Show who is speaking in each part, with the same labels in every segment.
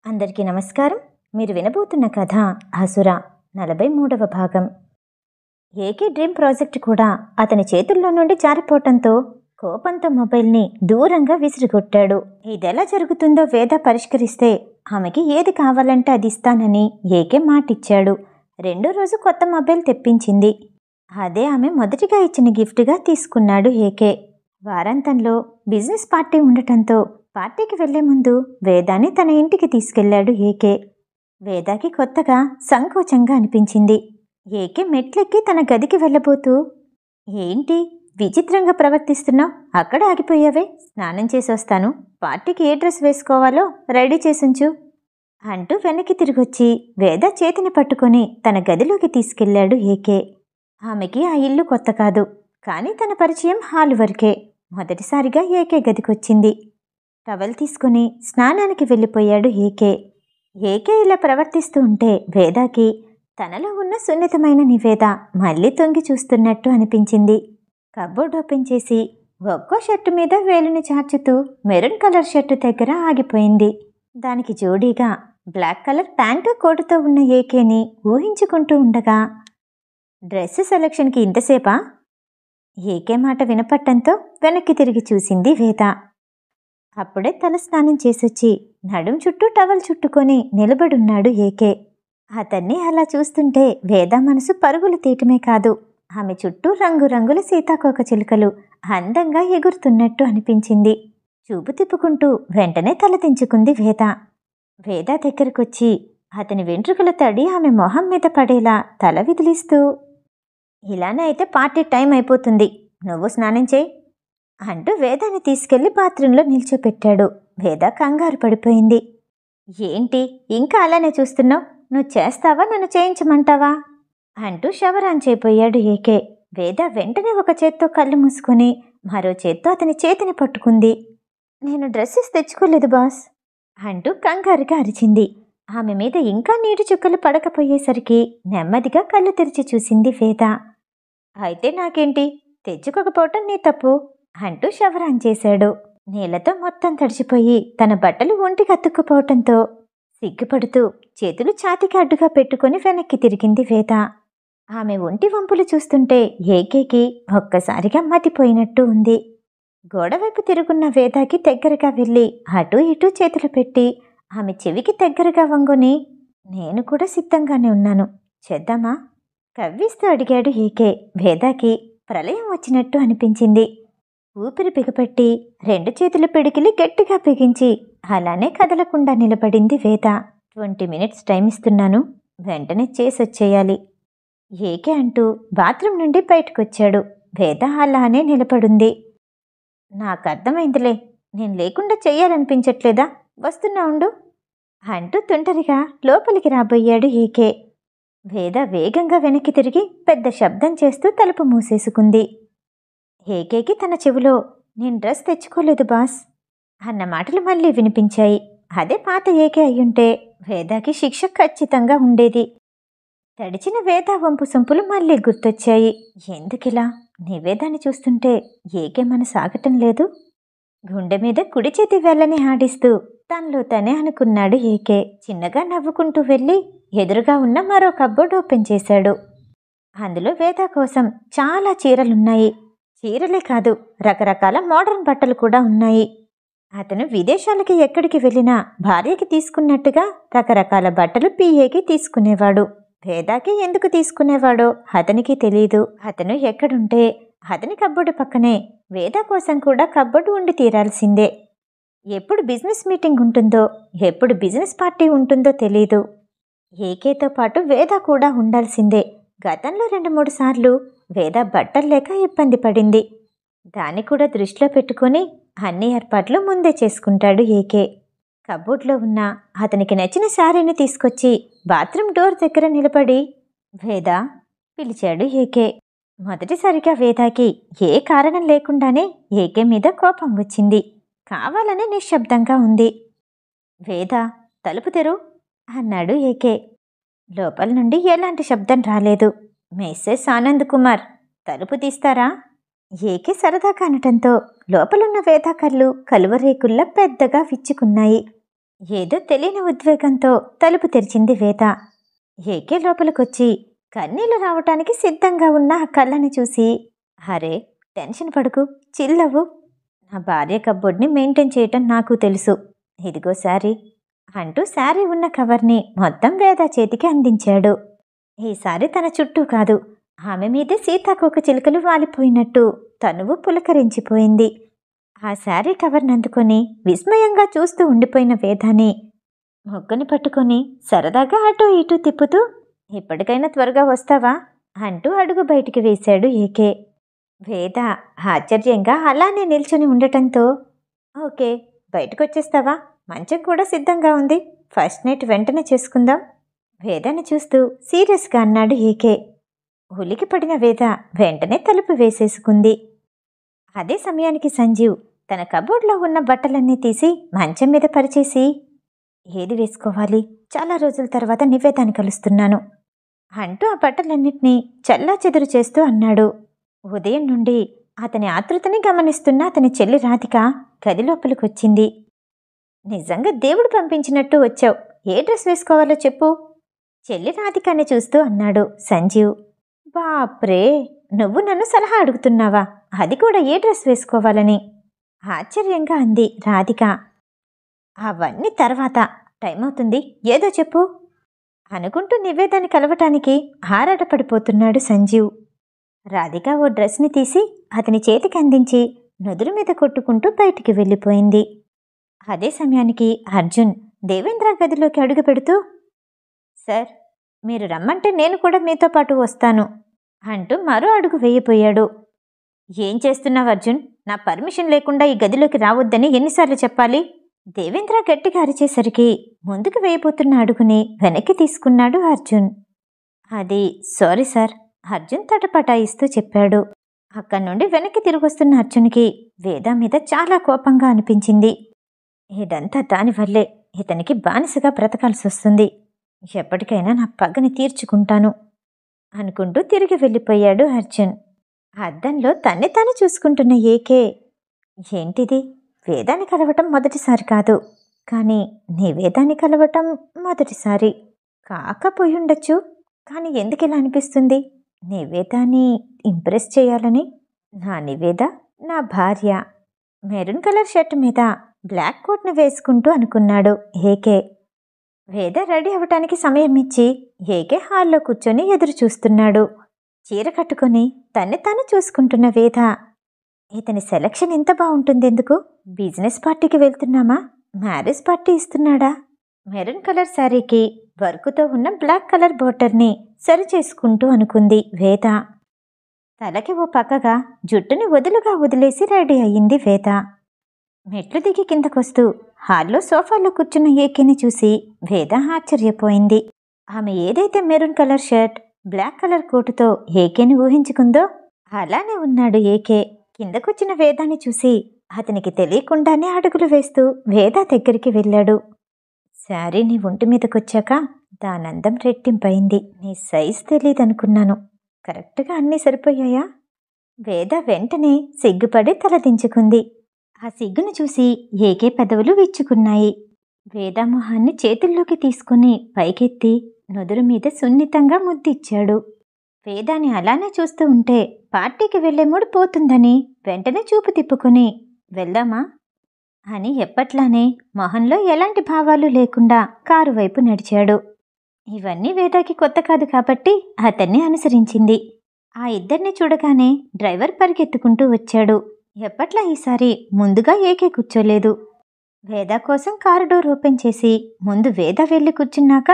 Speaker 1: అందరికీ నమస్కారం. మీరు వినబోతున్న కథ అసుర 43వ భాగం. ఏకే డ్రీమ్ ప్రాజెక్ట్ కూడా అతని చేతుల్లో నుండి జారిపోవటంతో కోపంతో మొబైల్ని దూరంగా విసిరిగొట్టాడు. ఇదెలా జరుగుతుందో వేద పరిష్కరిస్తే ఆమెకి ఏది కావాలంటే అది ఇస్తానని ఏకే మాటిచ్చాడు. రెండో రోజు కొత్త మొబైల్ తెప్పించింది. అదే ఆమె మొదటిగా ఇచ్చిన గిఫ్ట్గా తీసుకున్నాడు ఏకే. వారాంతంలో బిజినెస్ పార్టీ ఉండటంతో పార్టీకి వెళ్లే ముందు వేదాని తన ఇంటికి తీసుకెళ్లాడు ఏకే. వేదాకి కొత్తగా సంకోచంగా అనిపించింది. ఏకే మెట్లెక్కి తన గదికి వెళ్ళబోతూ, ఏంటి విచిత్రంగా ప్రవర్తిస్తున్నావు? అక్కడ ఆగిపోయావే, స్నానం చేసొస్తాను, పార్టీకి ఏ డ్రెస్ వేసుకోవాలో రెడీ చేసుంచు అంటూ వెనక్కి తిరిగొచ్చి వేద చేతిని పట్టుకొని తన గదిలోకి తీసుకెళ్లాడు ఏకే. ఆమెకి ఆ ఇల్లు కొత్త కాదు, కానీ తన పరిచయం హాలు వరకే. మొదటిసారిగా ఏకే గదికొచ్చింది. టవల్ తీసుకుని స్నానానికి వెళ్ళిపోయాడు ఏకే. ఏకే ఇలా ప్రవర్తిస్తూ ఉంటే వేదాకి తనలో ఉన్న సున్నితమైన నివేద మళ్ళీ తొంగి చూస్తున్నట్టు అనిపించింది. కబోర్డ్ ఓపెన్ చేసి ఒక్కో షర్టు మీద వేలుని చాచుతూ మెరూన్ కలర్ షర్టు దగ్గర ఆగిపోయింది. దానికి జోడీగా బ్లాక్ కలర్ ప్యాంటు కోటుతో ఉన్న ఏకేని ఊహించుకుంటూ ఉండగా, డ్రెస్ సెలక్షన్కి ఇంతసేపా? ఏకే మాట వినపట్టంతో వెనక్కి తిరిగి చూసింది వేద. అప్పుడే తల స్నానం చేసొచ్చి నడుం చుట్టూ టవల్ చుట్టుకొని నిలబడున్నాడు ఏకే. అతన్ని అలా చూస్తుంటే వేద మనసు పరుగులు తీయటమే కాదు, ఆమె చుట్టూ రంగురంగుల సీతాకోక చిలుకలు అందంగా ఎగురుతున్నట్టు అనిపించింది. చూపు తిప్పుకుంటూ వెంటనే తల దించుకుంది వేద. వేద దగ్గరకొచ్చి అతని వెంట్రుకల తడి ఆమె మొహం మీద పడేలా తల విదిలిస్తూ, ఇలానే అయితే పార్టీ టైం అయిపోతుంది, నువ్వు స్నానం చేయి అంటూ వేదాన్ని తీసుకెళ్లి బాత్రూంలో నిల్చోపెట్టాడు. వేద కంగారు పడిపోయింది. ఏంటి ఇంకా అలానే చూస్తున్నావు? నువ్వు చేస్తావా, నన్ను చేయించమంటావా అంటూ షవర్ ఆన్ చేయబోయాడు ఏకే. వేద వెంటనే ఒక చేత్తో కళ్ళు మూసుకొని మరో చేత్తో అతని చేతిని పట్టుకుంది. నేను డ్రెస్సెస్ తెచ్చుకోలేదు బాస్ అంటూ కంగారుగా అరిచింది. ఆమె మీద ఇంకా నీటి చుక్కలు పడకపోయేసరికి నెమ్మదిగా కళ్ళు తెరిచి చూసింది వేద. అయితే నాకేంటి, తెచ్చుకోకపోవటం నీ తప్పు అంటూ షవర్ ఆన్ చేశాడు. నీళ్లతో మొత్తం తడిచిపోయి తన బట్టలు ఒంటికి అతుక్కుపోవటంతో సిగ్గుపడుతూ చేతులు ఛాతీకి అడ్డుగా పెట్టుకుని వెనక్కి తిరిగింది వేద. ఆమె ఒంటి వంపులు చూస్తుంటే ఏకేకి ఒక్కసారిగా మతిపోయినట్టు ఉంది. గోడవైపు తిరుగున్న వేదాకి దగ్గరగా వెళ్ళి అటూ ఇటూ చేతులు పెట్టి ఆమె చెవికి దగ్గరగా వంగుని, నేను కూడా సిద్ధంగానే ఉన్నాను, చేద్దామా కవ్విస్తూ అడిగాడు ఏకే. వేదాకి ప్రళయం వచ్చినట్టు అనిపించింది. ఊపిరి బిగపట్టి రెండు చేతులు పిడికిలి గట్టిగా బిగించి అలానే కదలకుండా నిలబడింది వేద. 20 మినిట్స్ టైం ఇస్తున్నాను, వెంటనే చేసొచ్చేయాలి ఏకే అంటూ బాత్రూం నుండి బయటకొచ్చాడు. వేద అలానే నిలబడింది. నాకర్థమైందిలే, నేను లేకుండా చెయ్యాలనిపించట్లేదా, వస్తున్నా ఉండు అంటూ తుంటరిగా లోపలికి రాబోయాడు ఏకే. వేద వేగంగా వెనక్కి తిరిగి పెద్ద శబ్దం చేస్తూ తలుపు మూసేసుకుంది. ఏకేకి తన చెవిలో, నేను డ్రెస్ తెచ్చుకోలేదు బాస్ అన్న మాటలు మళ్ళీ వినిపించాయి. అదే పాత ఏకే అయ్యుంటే వేదాకి శిక్ష ఖచ్చితంగా ఉండేది. తడిచిన వేద వంపు సొంపులు మళ్ళీ గుర్తొచ్చాయి. ఎందుకిలా? నివేదాన్ని చూస్తుంటే ఏకే మనసు ఆగటం లేదు. గుండె మీద కుడి చేతి వేళ్ళని ఆడిస్తూ తనలో తనే అనుకున్నాడు ఏకే. చిన్నగా నవ్వుకుంటూ వెళ్ళి ఎదురుగా ఉన్న మరో కబోర్డ్ ఓపెన్ చేశాడు. అందులో వేద కోసం చాలా చీరలున్నాయి. చీరలే కాదు, రకరకాల మోడర్న్ బట్టలు కూడా ఉన్నాయి. అతను విదేశాలకి ఎక్కడికి వెళ్ళినా భార్యకి తీసుకున్నట్టుగా రకరకాల బట్టలు పిఏకి తీసుకునేవాడు. వేదాకి ఎందుకు తీసుకునేవాడో అతనికి తెలీదు. అతను ఎక్కడుంటే అతని కబ్బోర్డు పక్కనే వేద కోసం కూడా కబ్బోర్డు ఉండి తీరాల్సిందే. ఎప్పుడు బిజినెస్ మీటింగ్ ఉంటుందో, ఎప్పుడు బిజినెస్ పార్టీ ఉంటుందో తెలీదు. ఏకేతో పాటు వేద కూడా ఉండాల్సిందే. గతంలో 2-3 సార్లు వేద బట్టలు లేక ఇబ్బంది పడింది. దాన్ని కూడా దృష్టిలో పెట్టుకుని అన్ని ఏర్పాట్లు ముందే చేసుకుంటాడు ఏకే. కబోర్డ్లో ఉన్న అతనికి నచ్చిన శారీని తీసుకొచ్చి బాత్రూమ్ డోర్ దగ్గర నిలబడి వేద పిలిచాడు ఏకే. మొదటిసారిగా వేదాకి ఏ కారణం లేకుండానే ఏకే మీద కోపం వచ్చింది. కావాలని నిశ్శబ్దంగా ఉంది. వేద తలుపు తెరు అన్నాడు ఏకే. లోపల నుండి ఎలాంటి శబ్దం రాలేదు. మిస్సెస్ ఆనంద్ కుమార్, తలుపు తీస్తారా ఏకే సరదాగా అనటంతో లోపలున్న వేద కళ్ళు కలువరేకుల్లా పెద్దగా విచ్చుకున్నాయి. ఏదో తెలియని ఉద్వేగంతో తలుపు తెరిచింది వేద. ఏకే లోపలికొచ్చి కన్నీళ్లు రావటానికి సిద్ధంగా ఉన్న ఆ కళ్ళని చూసి, అరే టెన్షన్ పడుకు, చిల్లవు. నా భార్య కబ్బోర్డ్ని మెయింటైన్ చేయటం నాకు తెలుసు. ఇదిగో శారీ అంటూ శారీ ఉన్న కవర్ని మొత్తం వేద చేతికి అందించాడు. ఈసారి తన చుట్టూ కాదు, ఆమె మీదే సీతాకోక చిలుకలు వాలిపోయినట్టు తనువు పులకరించిపోయింది. ఆ శారీ కవర్ని అందుకొని విస్మయంగా చూస్తూ ఉండిపోయిన వేదాని మొగ్గని పట్టుకొని సరదాగా అటూ ఇటూ తిప్పుతూ, ఇప్పటికైనా త్వరగా వస్తావా అంటూ అడుగు బయటికి వేశాడు ఏకే. వేద ఆశ్చర్యంగా అలానే నిల్చుని ఉండటంతో, ఓకే బయటకొచ్చేస్తావా, మంచం కూడా సిద్ధంగా ఉంది, ఫస్ట్ నైట్ వెంటనే చేసుకుందాం వేదాన్ని చూస్తూ సీరియస్గా అన్నాడు ఏకే. ఉలికి పడిన వేద వెంటనే తలుపు వేసేసుకుంది. అదే సమయానికి సంజీవ్ తన కబోర్డ్లో ఉన్న బట్టలన్నీ తీసి మంచం మీద పరిచేసి, ఏది వేసుకోవాలి, చాలా రోజుల తర్వాత నివేదాన్ని కలుస్తున్నాను అంటూ ఆ బట్టలన్నిటినీ చల్లాచెదురు చేస్తూ అన్నాడు. ఉదయం నుండి అతని ఆతృతని గమనిస్తున్న అతని చెల్లి రాధిక గది లోపలికొచ్చింది. నిజంగా దేవుడు పంపించినట్టు వచ్చావు, ఏ డ్రెస్ వేసుకోవాలో చెప్పు చెల్లి రాధికాని చూస్తూ అన్నాడు సంజీవ్. బాప్రే, నువ్వు నన్ను సలహా అడుగుతున్నావా, అది కూడా ఏ డ్రెస్ వేసుకోవాలని ఆశ్చర్యంగా అంది రాధిక. అవన్నీ తర్వాత, టైం అవుతుంది, ఏదో చెప్పు అనుకుంటూ నివేదాన్ని కలవటానికి ఆరాటపడిపోతున్నాడు సంజీవ్. రాధిక ఓ డ్రెస్ని తీసి అతని చేతికి అందించి నుదురు మీద కొట్టుకుంటూ బయటికి వెళ్ళిపోయింది. అదే సమయానికి అర్జున్ దేవేంద్ర గదిలోకి అడుగు పెడుతూ, సార్ మీరు రమ్మంటే నేను కూడా మీతో పాటు వస్తాను అంటూ మరో అడుగు వేయబోయాడు. ఏం చేస్తున్నావు అర్జున్, నా పర్మిషన్ లేకుండా ఈ గదిలోకి రావద్దని ఎన్నిసార్లు చెప్పాలి దేవేంద్ర గట్టిగా అరిచేసరికి ముందుకు వేయబోతున్న అడుగుని వెనక్కి తీసుకున్నాడు అర్జున్. అది సారీ సార్ అర్జున్ తటపటాయిస్తూ చెప్పాడు. అక్కడి నుండి వెనక్కి తిరిగొస్తున్న అర్జున్కి వేద మీద చాలా కోపంగా అనిపించింది. ఇదంతా దానివల్లే ఇతనికి బానిసగా బ్రతకాల్సి వస్తుంది, ఎప్పటికైనా నా పగని తీర్చుకుంటాను అనుకుంటూ తిరిగి వెళ్ళిపోయాడు అర్జున్. అద్దంలో తన్ని తాను చూసుకుంటున్న ఏకే, ఏంటిది, వేదాన్ని కలవటం మొదటిసారి కాదు, కానీ నివేదాన్ని కలవటం మొదటిసారి కాకపోయుండొచ్చు, కానీ ఎందుకిలా అనిపిస్తుంది, నివేదాన్ని ఇంప్రెస్ చేయాలని. నా నివేద నా భార్య. మెరూన్ కలర్ షర్ట్ మీద బ్లాక్ కోట్ని వేసుకుంటూ అనుకున్నాడు ఏకే. వేద రెడీ అవటానికి సమయం ఇచ్చి ఏకే హాల్లో కూర్చొని ఎదురు చూస్తున్నాడు. చీర కట్టుకొని తన్ని తాను చూసుకుంటున్న వేద, ఇతని సెలక్షన్ ఎంత బాగుంటుందెందుకు, బిజినెస్ పార్టీకి వెళ్తున్నామా, మ్యారేజ్ పార్టీ ఇస్తున్నాడా. మెరూన్ కలర్ శారీకి వర్కుతో ఉన్న బ్లాక్ కలర్ బోర్డర్ని సరి చేసుకుంటూ అనుకుంది వేద. తలకి ఓ పక్కగా జుట్టుని వదులుగా వదిలేసి రెడీ అయ్యింది వేద. మెట్లు దిగి కిందకొస్తూ హాల్లో సోఫాలో కూర్చున్న ఏకేని చూసి వేద ఆశ్చర్యపోయింది. ఆమె ఏదైతే maroon colour shirt black colour కోటుతో ఏకేని ఊహించుకుందో అలానే ఉన్నాడు ఏకే. కిందకొచ్చిన వేదాన్ని చూసి అతనికి తెలియకుండానే అడుగులు వేస్తూ వేద దగ్గరికి వెళ్ళాడు. శారీ నీ ఒంటి మీదకొచ్చాక దానందం రెట్టింపయింది, నీ సైజ్ తెలీదనుకున్నాను, కరెక్ట్గా అన్నీ సరిపోయాయా. వేద వెంటనే సిగ్గుపడి తలదించుకుంది. ఆ సిగ్గును చూసి ఏకే పెదవులు విచ్చుకున్నాయి. వేదామొహాన్ని చేతుల్లోకి తీసుకుని పైకెత్తి నుదురు మీద సున్నితంగా ముద్దిచ్చాడు. వేదాన్ని అలానే చూస్తూ ఉంటే పార్టీకి వెళ్లే మూడు పోతుందని వెంటనే చూపు తిప్పుకొని, వెళ్దామా అని ఎప్పట్లానే మొహంలో ఎలాంటి భావాలు లేకుండా కారు వైపు నడిచాడు. ఇవన్నీ వేదాకి కొత్త కాదు కాబట్టి అతన్ని అనుసరించింది. ఆ ఇద్దరిని చూడగానే డ్రైవర్ పరిగెత్తుకుంటూ వచ్చాడు. ఎప్పట్లా ఈసారి ముందుగా ఏకే కూర్చోలేదు. వేద కోసం కారు డోర్ ఓపెన్ చేసి ముందు వేద వెళ్ళి కూర్చున్నాక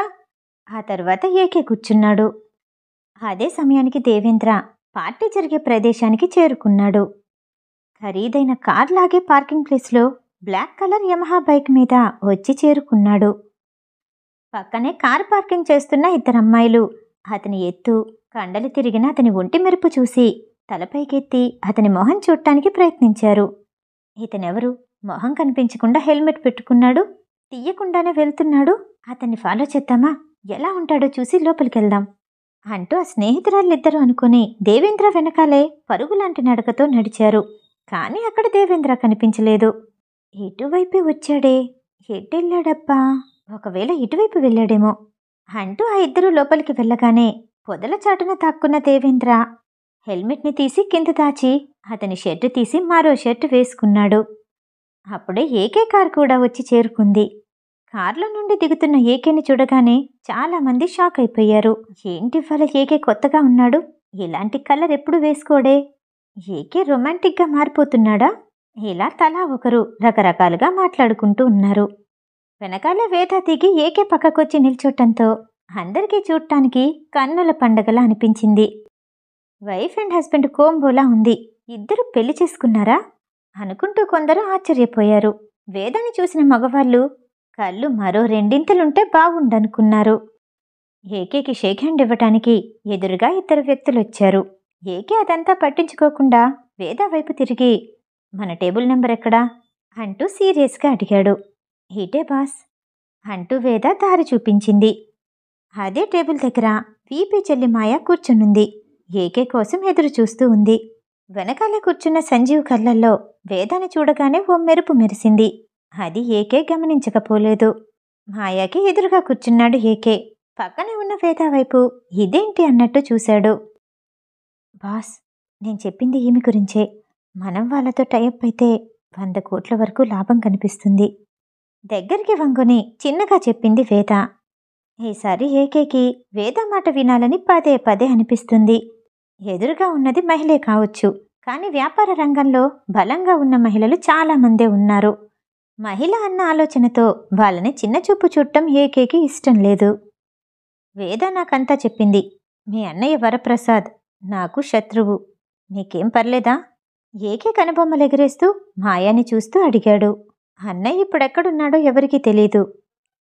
Speaker 1: ఆ తర్వాత ఏకే కూర్చున్నాడు. అదే సమయానికి దేవేంద్ర పార్టీ జరిగే ప్రదేశానికి చేరుకున్నాడు. ఖరీదైన కార్ లాగే పార్కింగ్ ప్లేస్లో బ్లాక్ కలర్ యమహా బైక్ మీద వచ్చి చేరుకున్నాడు. పక్కనే కారు పార్కింగ్ చేస్తున్న ఇద్దరమ్మాయిలు అతని ఎత్తు కండలు తిరిగిన అతని ఒంటి మెరుపు చూసి తలపైకెత్తి అతని మొహం చూడటానికి ప్రయత్నించారు. ఇతనెవరు, మొహం కనిపించకుండా హెల్మెట్ పెట్టుకున్నాడు, తీయకుండానే వెళ్తున్నాడు, అతన్ని ఫాలో చేద్దామా, ఎలా ఉంటాడో చూసి లోపలికెళ్దాం అంటూ ఆ స్నేహితురాళ్ళిద్దరూ అనుకుని దేవేంద్ర వెనకాలే పరుగులాంటి నడకతో నడిచారు. కానీ అక్కడ దేవేంద్ర కనిపించలేదు. ఇటువైపే వచ్చాడే, ఎటెళ్ళాడబ్బా? ఒకవేళ ఇటువైపు వెళ్ళాడేమో అంటూ ఆ ఇద్దరూ లోపలికి వెళ్ళగానే పొదల చాటున తాక్కున్న దేవేంద్ర హెల్మెట్ని తీసి కింద దాచి అతని షర్టు తీసి మరో షర్టు వేసుకున్నాడు. అప్పుడే ఏకే కారు కూడా వచ్చి చేరుకుంది. కార్లో నుండి దిగుతున్న ఏకేని చూడగానే చాలామంది షాక్ అయిపోయారు. ఏంటి వాళ్ళ ఏకే కొత్తగా ఉన్నాడు, ఇలాంటి కలర్ ఎప్పుడు వేసుకోడే, ఏకే రొమాంటిక్గా మారిపోతున్నాడా? ఇలా తలా ఒకరు రకరకాలుగా మాట్లాడుకుంటూ ఉన్నారు. వెనకాల వేద దిగి ఏకే పక్కకొచ్చి నిల్చోటంతో అందరికీ చూడటానికి కన్నుల పండగలా అనిపించింది. వైఫ్ అండ్ హస్బెండ్ కోంబోలా ఉంది. ఇద్దరు పెళ్లి చేసుకున్నారా అనుకుంటూ కొందరు ఆశ్చర్యపోయారు. వేదాన్ని చూసిన మగవాళ్ళు కళ్ళు మరో రెండింతలుంటే బాగుండనుకున్నారు. ఏకేకి షేక్ హ్యాండ్ ఇవ్వటానికి ఎదురుగా ఇద్దరు వ్యక్తులొచ్చారు. ఏకే అదంతా పట్టించుకోకుండా వేద వైపు తిరిగి, మన టేబుల్ నెంబర్ ఎక్కడా అంటూ సీరియస్గా అడిగాడు. ఇటే బాస్ అంటూ వేద దారి చూపించింది. అదే టేబుల్ దగ్గర వీపీ చెల్లి మాయ కూర్చునుంది. ఏకే కోసం ఎదురు చూస్తూ ఉంది. వెనకాల కూర్చున్న సంజీవ్ కళ్ళల్లో వేదాన్ని చూడగానే ఓ మెరుపు మెరిసింది. అది ఏకే గమనించకపోలేదు. మాయాకి ఎదురుగా కూర్చున్నాడు ఏకే. పక్కనే ఉన్న వేద వైపు ఇదేంటి అన్నట్టు చూశాడు. బాస్, నేను చెప్పింది ఈమె గురించే. మనం వాళ్ళతో టైప్ అయితే 100 కోట్ల వరకు లాభం కనిపిస్తుంది. దగ్గరికి వంగుని చిన్నగా చెప్పింది వేద. ఈసారి ఏకేకి వేద మాట వినాలని పదే పదే అనిపిస్తుంది. ఎదురుగా ఉన్నది మహిళే కావచ్చు, కానీ వ్యాపార రంగంలో బలంగా ఉన్న మహిళలు చాలామందే ఉన్నారు. మహిళ అన్న ఆలోచనతో వాళ్ళని చిన్నచూపు చూడటం ఏకేకి ఇష్టం లేదు. వేద నాకంతా చెప్పింది. మీ అన్నయ్య వరప్రసాద్ నాకు శత్రువు, మీకేం పర్లేదా? ఏకే కనుబొమ్మలెగరేస్తూ మాయాని చూస్తూ అడిగాడు. అన్నయ్య ఇప్పుడెక్కడున్నాడో ఎవరికీ తెలీదు.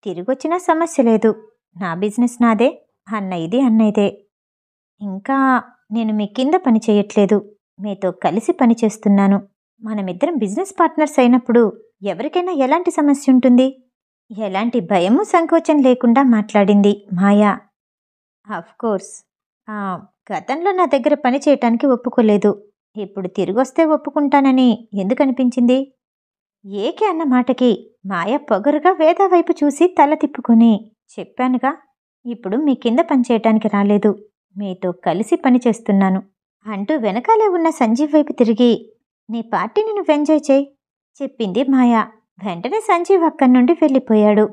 Speaker 1: తిరిగొచ్చినా సమస్య లేదు. నా బిజినెస్ నాదే, అన్నయ్యది అన్నయ్యదే. ఇంకా నేను మీ కింద పని చేయట్లేదు, మీతో కలిసి పని చేస్తున్నాను. మనమిద్దరం బిజినెస్ పార్ట్నర్స్ అయినప్పుడు ఎవరికైనా ఎలాంటి సమస్య ఉంటుంది? ఎలాంటి భయము సంకోచం లేకుండా మాట్లాడింది మాయా. అఫ్కోర్స్, గతంలో నా దగ్గర పని చేయటానికి ఒప్పుకోలేదు. ఇప్పుడు తిరిగొస్తే ఒప్పుకుంటానని ఎందుకనిపించింది? ఏకే అన్న మాటకి మాయ పొగరుగా వేద వైపు చూసి తల తిప్పుకొని, చెప్పానుగా, ఇప్పుడు మీ కింద పనిచేయటానికి రాలేదు, మీతో కలిసి పని చేస్తున్నాను అంటూ వెనకాలే ఉన్న సంజీవ్ వైపు తిరిగి, నీ పార్టీని నువ్వు ఎంజాయ్ చేయి చెప్పింది మాయా. వెంటనే సంజీవ్ అక్కడి నుండి వెళ్ళిపోయాడు.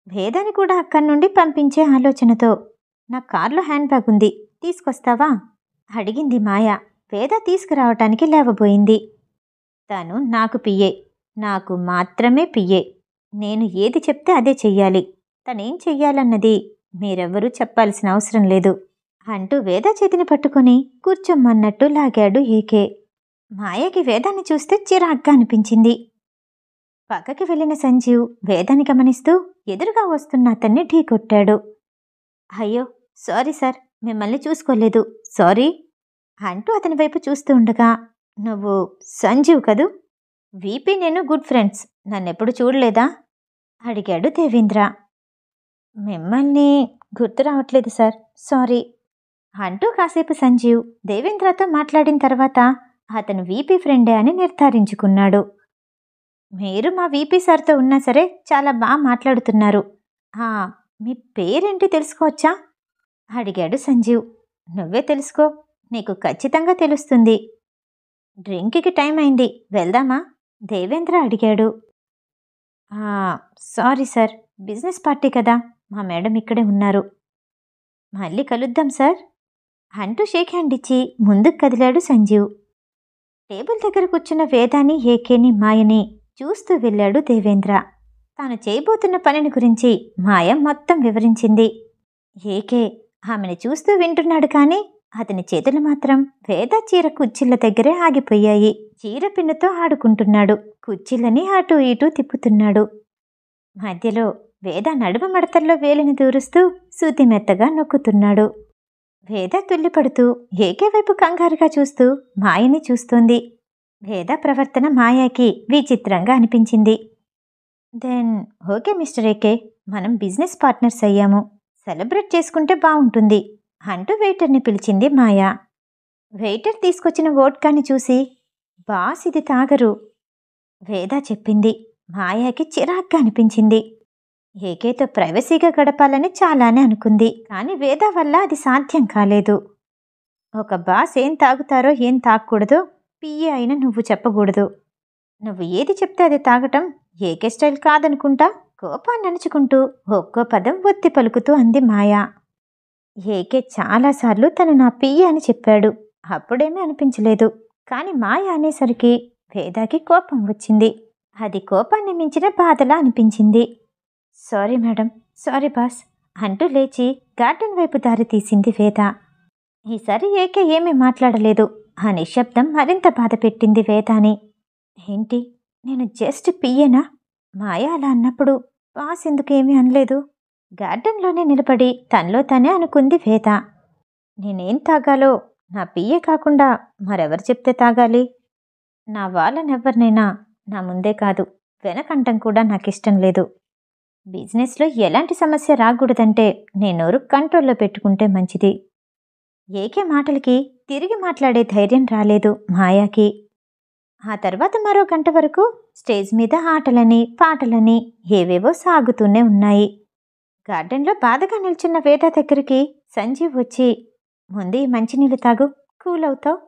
Speaker 1: వేదాన్ని కూడా అక్కడి నుండి పంపించే ఆలోచనతో, నా కార్లో హ్యాండ్ బ్యాగ్ ఉంది, తీసుకొస్తావా అడిగింది మాయా. వేద తీసుకురావటానికి లేవబోయింది. తను నాకు పియ్యే, నాకు మాత్రమే పియ్యే. నేను ఏది చెప్తే అదే చెయ్యాలి. తనేం చెయ్యాలన్నది మీరెవ్వరూ చెప్పాల్సిన అవసరం లేదు అంటూ వేద చేతిని పట్టుకుని కూర్చోమ్మన్నట్టు లాగాడు ఏకే. మాయకి వేదాన్ని చూస్తే చిరాగ్గా అనిపించింది. పక్కకి వెళ్ళిన సంజీవ్ వేదాన్ని గమనిస్తూ ఎదురుగా వస్తున్న అతన్ని ఢీకొట్టాడు. అయ్యో సారీ సార్, మిమ్మల్ని చూసుకోలేదు, సారీ అంటూ అతని వైపు చూస్తూ ఉండగా, నువ్వు సంజీవ్ కదూ? వీపీ నేను గుడ్ ఫ్రెండ్స్, నన్నెప్పుడు చూడలేదా అడిగాడు దేవేంద్ర. మిమ్మల్ని గుర్తు రావట్లేదు సార్, సారీ అంటూ కాసేపు సంజీవ్ దేవేంద్రతో మాట్లాడిన తర్వాత అతను వీపీ ఫ్రెండే అని నిర్ధారించుకున్నాడు. మీరు మా వీపీ సార్తో ఉన్నా సరే చాలా బాగా మాట్లాడుతున్నారు. మీ పేరేంటి తెలుసుకోవచ్చా అడిగాడు సంజీవ్. నువ్వే తెలుసుకో, నీకు ఖచ్చితంగా తెలుస్తుంది. డ్రింక్కి టైం అయింది, వెళ్దామా దేవేంద్ర అడిగాడు. సారీ సార్, బిజినెస్ పార్టీ కదా, మా మేడం ఇక్కడే ఉన్నారు. మళ్ళీ కలుద్దాం సార్ అంటూ షేక్ హ్యాండ్ ఇచ్చి ముందుకు కదిలాడు సంజీవ్. టేబుల్ దగ్గర కూర్చున్న వేదాన్ని, ఏకేని, మాయని చూస్తూ వెళ్ళాడు దేవేంద్ర. తాను చేయబోతున్న పనిని గురించి మాయ మొత్తం వివరించింది. ఏకే ఆమెను చూస్తూ వింటున్నాడు, కానీ అతని చేతులు మాత్రం వేద చీర కుచ్చిళ్ల దగ్గరే ఆగిపోయాయి. చీర పిన్నుతో ఆడుకుంటున్నాడు, కుచ్చిళ్ళని అటూ ఇటూ తిప్పుతున్నాడు. మధ్యలో వేద నడుమ మడతల్లో వేలిని దూరుస్తూ సూతి మెత్తగా నొక్కుతున్నాడు. వేద తుల్లిపడుతూ ఏకే వైపు కంగారుగా చూస్తూ మాయని చూస్తోంది. వేద ప్రవర్తన మాయాకి విచిత్రంగా అనిపించింది. దెన్ ఓకే మిస్టర్ ఏకే, మనం బిజినెస్ పార్ట్నర్స్ అయ్యాము, సెలబ్రేట్ చేసుకుంటే బాగుంటుంది అంటూ వెయిటర్ని పిలిచింది మాయా. వెయిటర్ తీసుకొచ్చిన వోడ్కాని చూసి, బాస్ ఇది తాగరు వేద చెప్పింది. మాయాకి చిరాగ్గా అనిపించింది. ఏకేతో ప్రైవసీగా గడపాలని చాలానే అనుకుంది, కానీ వేద వల్ల అది సాధ్యం కాలేదు. ఒక బాస్ ఏం తాగుతారో ఏం తాగకూడదో పిఏ అయిన నువ్వు చెప్పకూడదు. నువ్వు ఏది చెప్తే అది తాగటం ఏకే స్టైల్ కాదనుకుంటా. కోపాన్ని అణుచుకుంటూ ఒక్కో పదం ఒత్తి పలుకుతూ అంది మాయా. ఏకే చాలాసార్లు తను నా పిఏ అని చెప్పాడు, అప్పుడేమీ అనిపించలేదు. కానీ మాయ అనేసరికి వేదాకి కోపం వచ్చింది. అది కోపాన్ని మించిన బాధలా అనిపించింది. సారీ మేడం, సారీ బాస్ అంటూ లేచి గార్డెన్ వైపు దారి తీసింది వేద. ఈసారి ఏకే ఏమీ మాట్లాడలేదు. ఆ నిశ్శబ్దం మరింత బాధ పెట్టింది వేదాని. ఏంటి, నేను జస్ట్ పియ్యేనా? మాయ అలా అన్నప్పుడు బాస్ ఎందుకేమీ అనలేదు? గార్డెన్లోనే నిలబడి తనలో తనే అనుకుంది వేద. నేనేం తాగాలో నా పియ్యే కాకుండా మరెవరు చెప్తే తాగాలి? నా వాళ్ళనెవ్వరినైనా నా ముందే కాదు వెనకంటం కూడా నాకిష్టం లేదు. బిజినెస్లో ఎలాంటి సమస్య రాకూడదంటే నేనోరు కంట్రోల్లో పెట్టుకుంటే మంచిది. ఏకే మాటలకి తిరిగి మాట్లాడే ధైర్యం రాలేదు మాయాకి. ఆ తర్వాత మరో గంట వరకు స్టేజ్ మీద ఆటలని పాటలని ఏవేవో సాగుతూనే ఉన్నాయి. గార్డెన్లో బాధగా నిల్చున్న వేద దగ్గరికి సంజీవ్ వచ్చి, ముందు ఈ మంచినీళ్ళు తాగు, కూల్ అవుతావు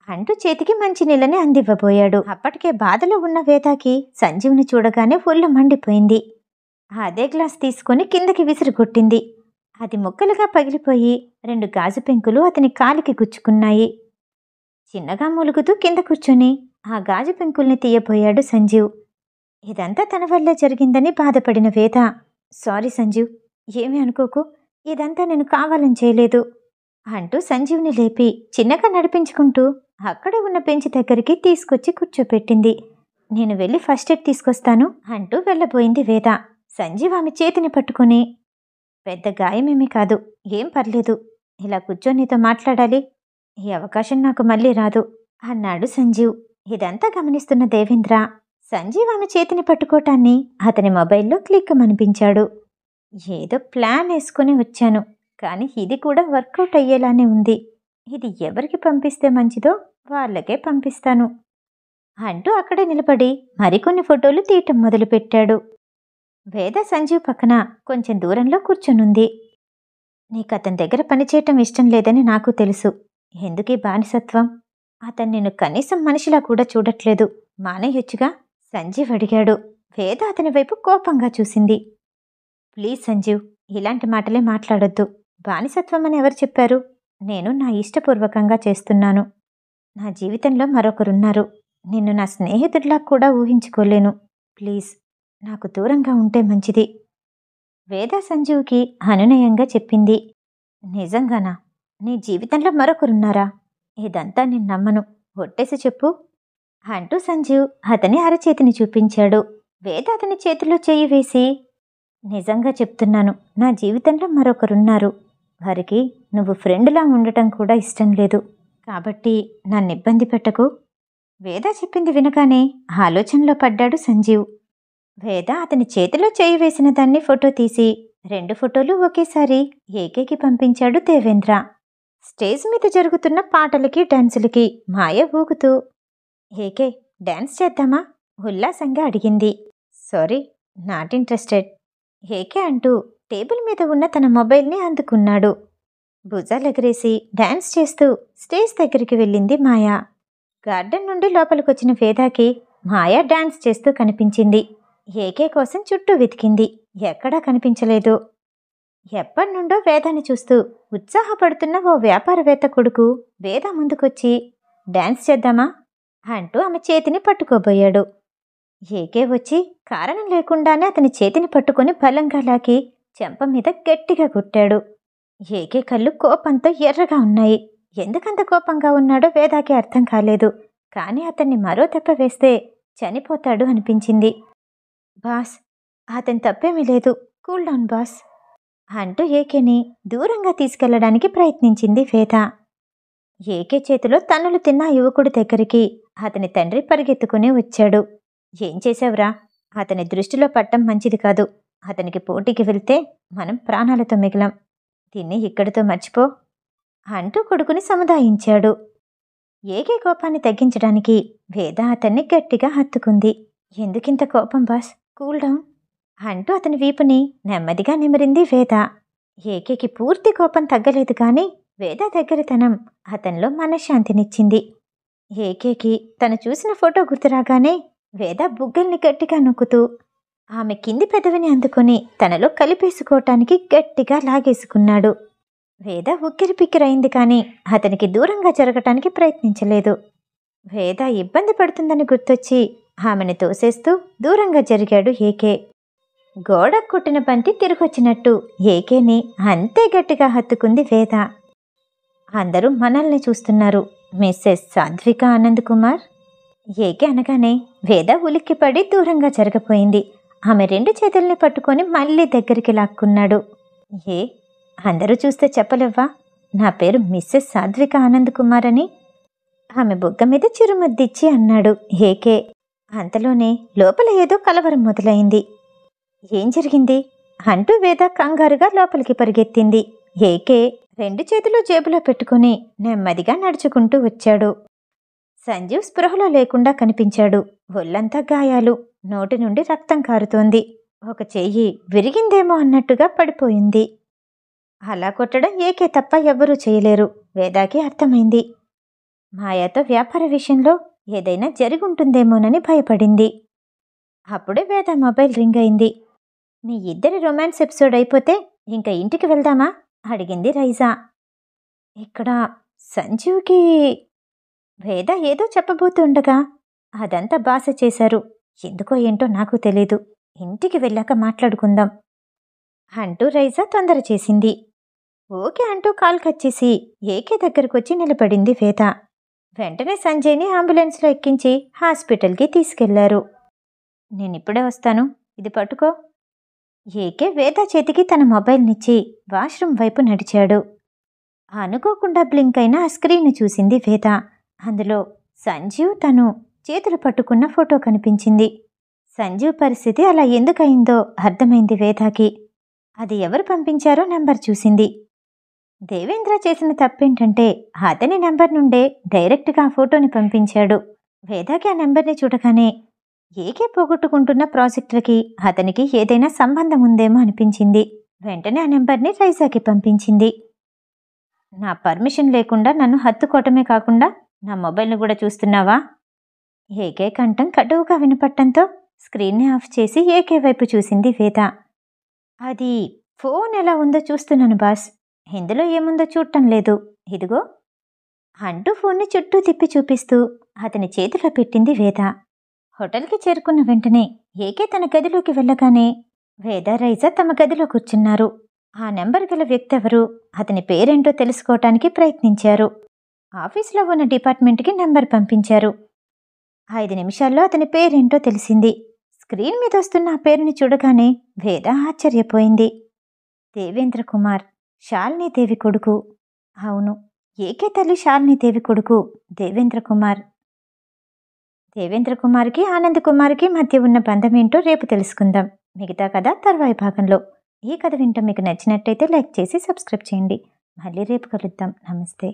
Speaker 1: అంటూ చేతికి మంచినీళ్ళని అందివ్వబోయాడు. అప్పటికే బాధలో ఉన్న వేదాకి సంజీవ్ని చూడగానే ఒళ్ళు మండిపోయింది. అదే గ్లాస్ తీసుకుని కిందకి విసిరికొట్టింది. అది ముక్కలుగా పగిలిపోయి 2 గాజు పెంకులు అతని కాలికి గుచ్చుకున్నాయి. చిన్నగా మూలుగుతూ కింద కూర్చొని ఆ గాజు పెంకుల్ని తీయబోయాడు సంజీవ్. ఇదంతా తన వల్లే జరిగిందని బాధపడిన వేద, సారీ సంజీవ్, ఏమీ అనుకోకు, ఇదంతా నేను కావాలని చేయలేదు అంటూ సంజీవ్ని లేపి చిన్నగా నడిపించుకుంటూ అక్కడే ఉన్న బెంచ్ దగ్గరికి తీసుకొచ్చి కూర్చోపెట్టింది. నేను వెళ్ళి ఫస్ట్ ఎయిడ్ తీసుకొస్తాను అంటూ వెళ్ళబోయింది వేద. సంజీవ్ ఆమె చేతిని పట్టుకుని, పెద్ద గాయమేమీ కాదు, ఏం పర్లేదు, ఇలా కూర్చొని నీతో మాట్లాడాలి, ఈ అవకాశం నాకు మళ్ళీ రాదు అన్నాడు సంజీవ్. ఇదంతా గమనిస్తున్న దేవేంద్ర సంజీవ్ ఆమె చేతిని పట్టుకోటాన్ని అతని మొబైల్లో క్లిక్ అనిపించాడు. ఏదో ప్లాన్ వేసుకుని వచ్చాను, కానీ ఇది కూడా వర్కౌట్ అయ్యేలానే ఉంది. ఇది ఎవరికి పంపిస్తే మంచిదో వాళ్ళకే పంపిస్తాను అంటూ అక్కడే నిలబడి మరికొన్ని ఫోటోలు తీయటం మొదలుపెట్టాడు. వేద సంజీవ్ పక్కన కొంచెం దూరంలో కూర్చొనుంది. నీకు అతని దగ్గర పనిచేయటం ఇష్టం లేదని నాకు తెలుసు. ఎందుకీ బానిసత్వం? అతను నిన్ను కనీసం మనిషిలా కూడా చూడట్లేదు, మానేయొచ్చుగా సంజీవ్ అడిగాడు. వేద అతని వైపు కోపంగా చూసింది. ప్లీజ్ సంజీవ్, ఇలాంటి మాటలే మాట్లాడొద్దు. బానిసత్వం అని ఎవరు చెప్పారు? నేను నా ఇష్టపూర్వకంగా చేస్తున్నాను. నా జీవితంలో మరొకరున్నారు. నిన్ను నా స్నేహితుడిలా కూడా ఊహించుకోలేను. ప్లీజ్ నాకు దూరంగా ఉంటే మంచిది. వేద సంజీవ్కి అనునయంగా చెప్పింది. నిజంగానా? నీ జీవితంలో మరొకరున్నారా? ఇదంతా నేను నమ్మను, ఒట్టేసి చెప్పు అంటూ సంజీవ్ అతని అరచేతిని చూపించాడు. వేద అతని చేతిలో చెయ్యి వేసి, నిజంగా చెప్తున్నాను, నా జీవితంలో మరొకరున్నారు. వారికి నువ్వు ఫ్రెండ్లా ఉండటం కూడా ఇష్టం లేదు. కాబట్టి నన్ను ఇబ్బంది పెట్టకు. వేద చెప్పింది వినగానే ఆలోచనలో పడ్డాడు సంజీవ్. వేద అతని చేతిలో చేయి వేసిన దాన్ని ఫోటో తీసి 2 ఫోటోలు ఒకేసారి ఏకేకి పంపించాడు దేవేంద్ర. స్టేజ్ మీద జరుగుతున్న పాటలకి డాన్సులకి మాయ ఊగుతూ, ఏకే డాన్స్ చేద్దామా ఉల్లాసంగా అడిగింది. సారీ, నాట్ ఇంట్రెస్టెడ్ ఏకే అంటూ టేబుల్ మీద ఉన్న తన మొబైల్ని అందుకున్నాడు. భుజాలెగరేసి డాన్స్ చేస్తూ స్టేజ్ దగ్గరికి వెళ్ళింది మాయ. గార్డెన్ నుండి లోపలికొచ్చిన వేదాకి మాయ డాన్స్ చేస్తూ కనిపించింది. ఏకే కోసం చుట్టూ వెతికింది, ఎక్కడా కనిపించలేదు. ఎప్పటినుండో వేదాన్ని చూస్తూ ఉత్సాహపడుతున్న ఓ వ్యాపారవేత్త కొడుకు వేద ముందుకొచ్చి, డాన్స్ చేద్దామా అంటూ ఆమె చేతిని పట్టుకోబోయాడు. ఏకే వచ్చి కారణం లేకుండానే అతని చేతిని పట్టుకుని బలంగా లాగి చెంప మీద గట్టిగా కొట్టాడు. ఏకే కళ్ళు కోపంతో ఎర్రగా ఉన్నాయి. ఎందుకంత కోపంగా ఉన్నాడో వేదాకి అర్థం కాలేదు. కానీ అతన్ని మరో దెబ్బ వేస్తే చనిపోతాడు అనిపించింది. బాస్, అతని తప్పేమీ లేదు, కూల్ డౌన్ బాస్ అంటూ ఏకేని దూరంగా తీసుకెళ్లడానికి ప్రయత్నించింది వేద. ఏకే చేతిలో తన్నులు తిన్న యువకుడి దగ్గరికి అతని తండ్రి పరిగెత్తుకుని వచ్చాడు. ఏం చేశావురా? అతని దృష్టిలో పట్టం మంచిది కాదు. అతనికి పోటీకి వెళ్తే మనం ప్రాణాలతో మిగిలాం. దీన్ని ఇక్కడితో మర్చిపో అంటూ కొడుకుని సముదాయించాడు. ఏకే కోపాన్ని తగ్గించడానికి వేద అతన్ని గట్టిగా హత్తుకుంది. ఎందుకింత కోపం బాస్, కూల్ డౌన్ అంటూ అతని వీపుని నెమ్మదిగా నిమిరింది వేద. ఏకేకి పూర్తి కోపం తగ్గలేదు కానీ వేద దగ్గరితనం అతనిలో మనశ్శాంతినిచ్చింది. ఏకేకి తను చూసిన ఫోటో గుర్తురాగానే వేద బుగ్గల్ని గట్టిగా నొక్కుతూ ఆమె కింది పెదవిని అందుకొని తనలో కలిపేసుకోవటానికి గట్టిగా లాగేసుకున్నాడు. వేద ఉక్కిరిపిక్కిరైంది కానీ అతనికి దూరంగా జరగటానికి ప్రయత్నించలేదు. వేద ఇబ్బంది పడుతుందని గుర్తొచ్చి ఆమెను తోసేస్తూ దూరంగా జరిగాడు ఏకే. గోడకు కొట్టిన బంతి తిరిగొచ్చినట్టు ఏకేని అంతే గట్టిగా హత్తుకుంది వేద. అందరూ మనల్ని చూస్తున్నారు, మిస్సెస్ సాధ్విక ఆనంద్ కుమార్. ఏకే అనగానే వేద ఉలిక్కిపడి దూరంగా జరగపోయింది. ఆమె 2 చేతుల్ని పట్టుకొని మళ్ళీ దగ్గరికి లాక్కున్నాడు. ఏ అందరూ చూస్తే చెప్పలేవ్వా నా పేరు మిస్సెస్ సాధ్విక ఆనంద్ కుమార్ అని? ఆమె బుగ్గ మీద చిరుముద్దిచ్చి అన్నాడు ఏకే. అంతలోనే లోపల ఏదో కలవరం మొదలైంది. ఏం జరిగింది అంటూ వేద కంగారుగా లోపలికి పరిగెత్తింది. ఏకే 2 చేతులు జేబులో పెట్టుకుని నెమ్మదిగా నడుచుకుంటూ వచ్చాడు. సంజీవ్ స్పృహలో లేకుండా కనిపించాడు. ఒళ్ళంతా గాయాలు, నోటి నుండి రక్తం కారుతోంది. ఒక చెయ్యి విరిగిందేమో అన్నట్టుగా పడిపోయింది. అలా కొట్టడం ఏకే తప్ప ఎవ్వరూ చేయలేరు. వేదాకి అర్థమైంది. మాయాతో వ్యాపార విషయంలో ఏదైనా జరుగుంటుందేమోనని భయపడింది. అప్పుడే వేద మొబైల్ రింగ్ అయింది. మీ ఇద్దరి రొమాన్స్ ఎపిసోడ్ అయిపోతే ఇంకా ఇంటికి వెళ్దామా అడిగింది రైజా. ఇక్కడ సంజీవ్కి వేద ఏదో చెప్పబోతుండగా అదంతా బాస చేశారు. ఎందుకో ఏంటో నాకు తెలీదు. ఇంటికి వెళ్ళాక మాట్లాడుకుందాం అంటూ రైజా తొందర చేసింది. ఓకే అంటూ కాల్ కట్ చేసి ఏకే దగ్గరకొచ్చి నిలబడింది వేద. వెంటనే సంజయ్ని అంబులెన్స్లో ఎక్కించి హాస్పిటల్కి తీసుకెళ్లారు. నేనిప్పుడే వస్తాను, ఇది పట్టుకో. ఏకే వేద చేతికి తన మొబైల్నిచ్చి వాష్రూమ్ వైపు నడిచాడు. అనుకోకుండా బ్లింక్ అయిన ఆ స్క్రీన్ చూసింది వేద. అందులో సంజీవ్ తను చేతులు పట్టుకున్న ఫోటో కనిపించింది. సంజీవ్ పరిస్థితి అలా ఎందుకయిందో అర్థమైంది వేదాకి. అది ఎవరు పంపించారో నంబర్ చూసింది. దేవేంద్ర చేసిన తప్పేంటంటే అతని నెంబర్ నుండే డైరెక్ట్గా ఆ ఫోటోని పంపించాడు. వేదాకి ఆ నెంబర్ని చూడగానే ఏకే పోగొట్టుకుంటున్న ప్రాజెక్టులకి అతనికి ఏదైనా సంబంధం ఉందేమో అనిపించింది. వెంటనే ఆ నెంబర్ని రైజాకి పంపించింది. నా పర్మిషన్ లేకుండా నన్ను హత్తుకోవటమే కాకుండా నా మొబైల్ను కూడా చూస్తున్నావా? ఏకే కంఠం కటువుగా వినపట్టంతో స్క్రీన్ని ఆఫ్ చేసి ఏకే వైపు చూసింది వేద. అది ఫోన్ ఎలా ఉందో చూస్తున్నాను బాస్, ఇందులో ఏముందో చూడటం లేదు, ఇదిగో అంటూ ఫోన్ని చుట్టూ తిప్పి చూపిస్తూ అతని చేతిలో పెట్టింది వేద. హోటల్కి చేరుకున్న వెంటనే ఏకే తన గదిలోకి వెళ్ళగానే వేద రైజా తమ గదిలో కూర్చున్నారు. ఆ నెంబర్ గల వ్యక్తి ఎవరు, అతని పేరేంటో తెలుసుకోవటానికి ప్రయత్నించారు. ఆఫీస్లో ఉన్న డిపార్ట్మెంట్కి నెంబర్ పంపించారు. 5 నిమిషాల్లో అతని పేరేంటో తెలిసింది. స్క్రీన్ మీద వస్తున్న ఆ పేరుని చూడగానే వేద ఆశ్చర్యపోయింది. దేవేంద్ర కుమార్, శాలినీదేవి కొడుకు. అవును, ఏకే తల్లి శాలినీదేవి కొడుకు దేవేంద్ర కుమార్. దేవేంద్ర కుమార్కి ఆనంద్ కుమార్కి మధ్య ఉన్న బంధమేంటో రేపు తెలుసుకుందాం. మిగతా కథ తర్వాయి భాగంలో. ఈ కథ వింటూ మీకు నచ్చినట్టయితే లైక్ చేసి సబ్స్క్రైబ్ చేయండి. మళ్ళీ రేపు కలుద్దాం. నమస్తే.